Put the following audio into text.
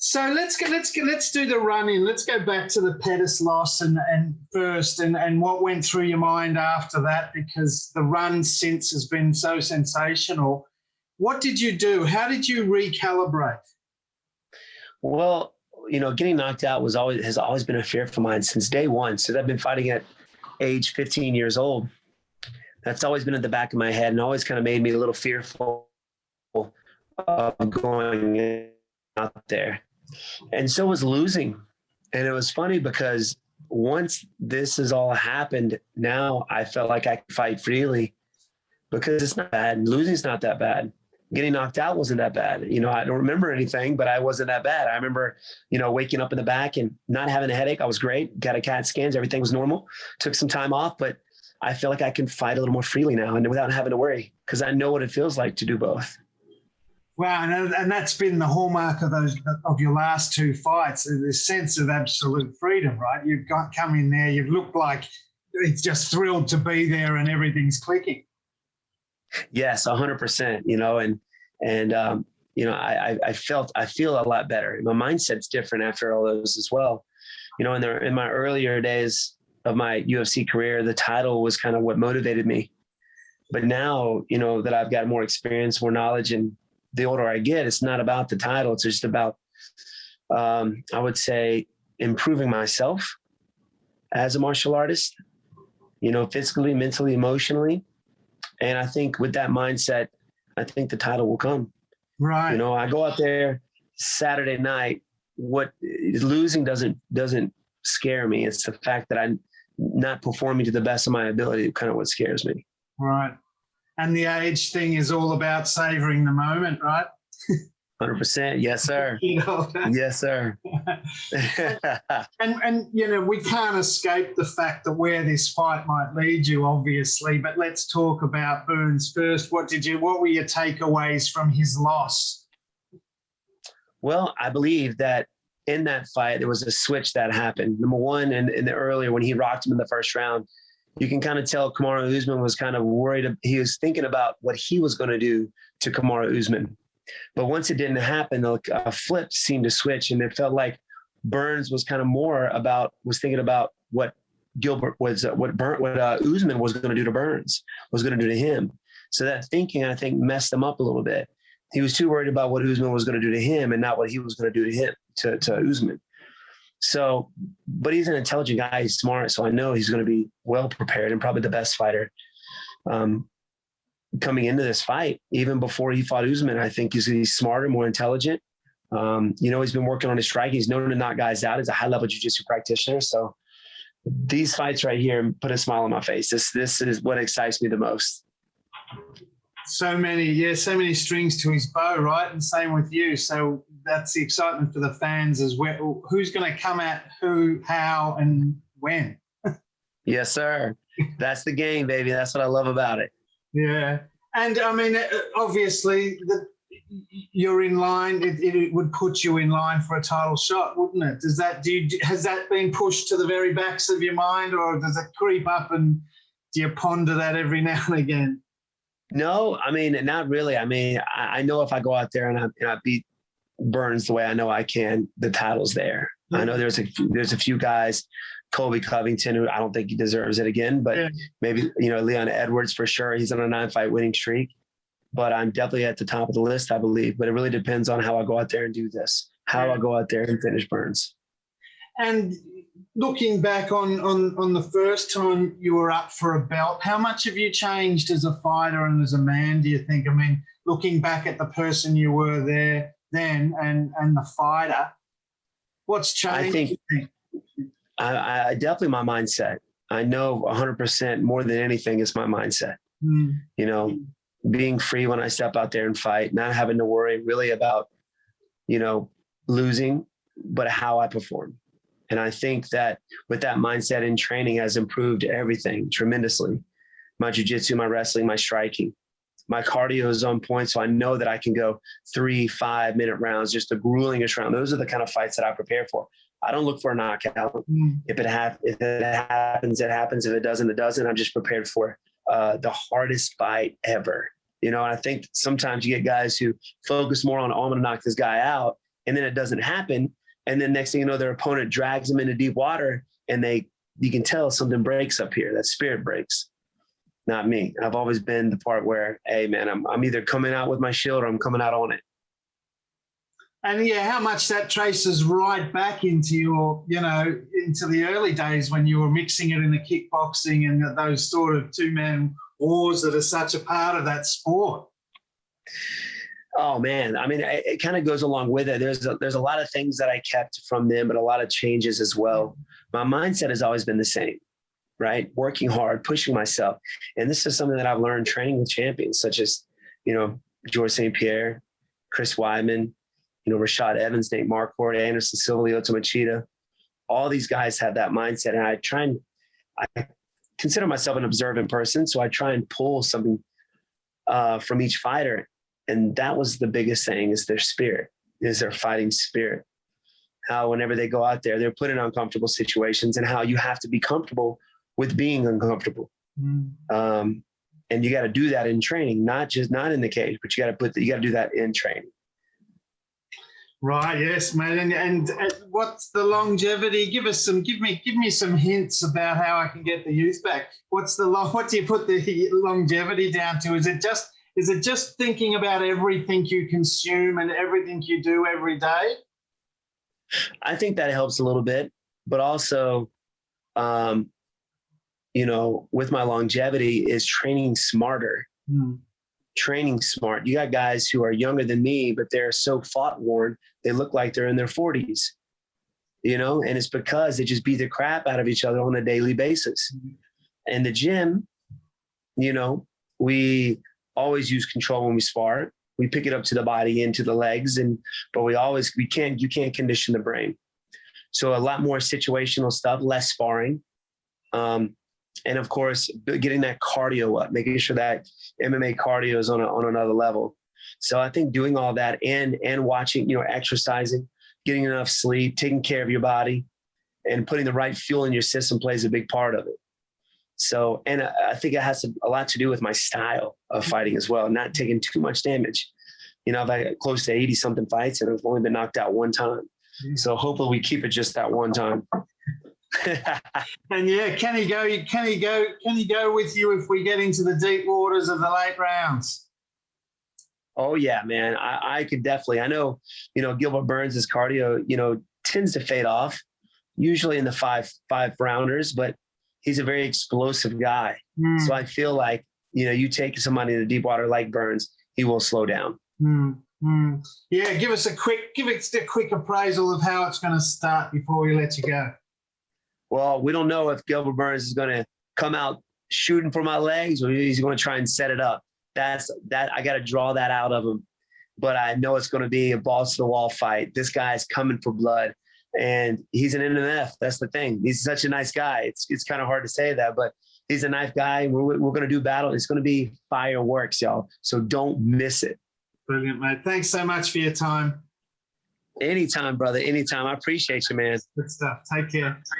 So let's do the run-in. Let's go back to the Pettis loss and what went through your mind after that, because the run since has been so sensational. What did you do? How did you recalibrate? Well, getting knocked out has always been a fear of mine since day one. So I've been fighting at age 15 years old. That's always been at the back of my head and always kind of made me a little fearful of going out there. And so was losing. And it was funny because once this has all happened, now I felt like I could fight freely because it's not bad. Losing's not that bad. Getting knocked out wasn't that bad. I don't remember anything, but I wasn't that bad. I remember, waking up in the back and not having a headache. I was great. Got a CAT scans. Everything was normal. Took some time off, but I feel like I can fight a little more freely now and without having to worry because I know what it feels like to do both. Wow, and that's been the hallmark of your last two fights, this sense of absolute freedom, right? You've come in there, you've looked like it's just thrilled to be there and everything's clicking. Yes, 100%, I feel a lot better. My mindset's different after all those as well. In my earlier days of my UFC career, the title was kind of what motivated me. But now, that I've got more experience, more knowledge, and the older I get, it's not about the title. It's just about, I would say, improving myself as a martial artist, physically, mentally, emotionally. And I think with that mindset, I think the title will come. Right. I go out there Saturday night. What losing doesn't scare me. It's the fact that I'm not performing to the best of my ability, kind of what scares me. Right. And the age thing is all about savoring the moment, right? 100%. Yes, sir. Yes, sir. and we can't escape the fact that where this fight might lead you, obviously, but let's talk about Burns first. What were your takeaways from his loss? Well, I believe that in that fight, there was a switch that happened. Number one, in the earlier, when he rocked him in the first round, you can kind of tell Kamaru Usman was kind of worried. He was thinking about what he was going to do to Kamaru Usman. But once it didn't happen, a flip seemed to switch, and it felt like Burns was kind of was thinking about what Usman was going to do to Burns, was going to do to him. So that thinking, I think, messed him up a little bit. He was too worried about what Usman was going to do to him and not what he was going to do to him, to Usman. So, but he's an intelligent guy. He's smart. So I know he's going to be well prepared and probably the best fighter coming into this fight. Even before he fought Usman, I think he's smarter, more intelligent. He's been working on his striking. He's known to knock guys out. He's a high-level jiu-jitsu practitioner. So these fights right here put a smile on my face. This is what excites me the most. So many strings to his bow, right? And same with you. So that's the excitement for the fans as well. Who's going to come at who, how, and when? Yes, sir. That's the game, baby. That's what I love about it. Yeah. And I mean, obviously you're in line. It would put you in line for a title shot, wouldn't it? Has that been pushed to the very backs of your mind, or does it creep up and do you ponder that every now and again? No, I mean, not really. I mean, I know if I go out there and I beat Burns the way I know I can, the title's there. Mm-hmm. I know there's a few guys, Colby Covington, who I don't think he deserves it again, but maybe, Leon Edwards for sure. He's on a 9-fight winning streak, but I'm definitely at the top of the list, I believe. But it really depends on how I go out there and do this, how I go out there and finish Burns. And looking back on the first time you were up for a belt, how much have you changed as a fighter and as a man, do you think? I mean, looking back at the person you were there then and the fighter, what's changed? I think I definitely my mindset. I know 100% more than anything is my mindset. Being free when I step out there and fight, not having to worry really about, losing, but how I perform. And I think that with that mindset and training has improved everything tremendously. My jiu-jitsu, my wrestling, my striking, my cardio is on point. So I know that I can go 3-5 minute rounds, just a gruelingest round. Those are the kind of fights that I prepare for. I don't look for a knockout. If it happens, it happens. If it doesn't, it doesn't. I'm just prepared for the hardest fight ever. And I think sometimes you get guys who focus more on, oh, I'm going to knock this guy out, and then it doesn't happen. And then next thing you know, their opponent drags them into deep water, and you can tell something breaks up here. That spirit breaks. Not me. I've always been the part where, hey, man, I'm either coming out with my shield or I'm coming out on it. And how much that traces right back into your, into the early days when you were mixing it in the kickboxing and those sort of two-man wars that are such a part of that sport. Oh, man. I mean, it kind of goes along with it. There's a lot of things that I kept from them, but a lot of changes as well. My mindset has always been the same, right? Working hard, pushing myself. And this is something that I've learned training with champions such as, George St. Pierre, Chris Weidman, Rashad Evans, Nate Marquardt, Anderson Silva, Lyoto Machida. All these guys have that mindset. And I consider myself an observant person. So I try and pull something from each fighter. And that was the biggest thing, is their spirit, is their fighting spirit. How whenever they go out there, they're put in uncomfortable situations, and how you have to be comfortable with being uncomfortable. And you got to do that in training, not in the cage, but you got to do that in training. Right. Yes, man. And what's the longevity? Give me some hints about how I can get the youth back. What do you put the longevity down to? Is it just thinking about everything you consume and everything you do every day? I think that helps a little bit, but also, with my longevity is training smarter. Training smart. You got guys who are younger than me, but they're so fought worn, they look like they're in their 40s, and it's because they just beat the crap out of each other on a daily basis. In the gym, we always use control when we spar. We pick it up to the body, into the legs, but you can't condition the brain. So a lot more situational stuff, less sparring. And of course, getting that cardio up, making sure that MMA cardio is on another level. So I think doing all that and watching, exercising, getting enough sleep, taking care of your body, and putting the right fuel in your system plays a big part of it. So, and I think it has a lot to do with my style of fighting as well, not taking too much damage. I've had close to 80 something fights, and I've only been knocked out one time. So hopefully we keep it just that one time. And can he go with you if we get into the deep waters of the late rounds? Oh yeah, man. I could definitely. I know, Gilbert Burns' cardio, tends to fade off, usually in the five rounders, but he's a very explosive guy. So I feel like, you take somebody in the deep water like Burns, he will slow down. Yeah, give us a quick appraisal of how it's going to start before we let you go. Well, we don't know if Gilbert Burns is going to come out shooting for my legs or he's going to try and set it up. I got to draw that out of him. But I know it's going to be a balls to the wall fight. This guy's coming for blood, and he's an NMF. That's the thing. He's such a nice guy. It's kind of hard to say that, but he's a nice guy. We're going to do battle. It's going to be fireworks, y'all. So don't miss it. Brilliant, mate. Thanks so much for your time. Anytime, brother. Anytime. I appreciate you, man. Good stuff. Take care.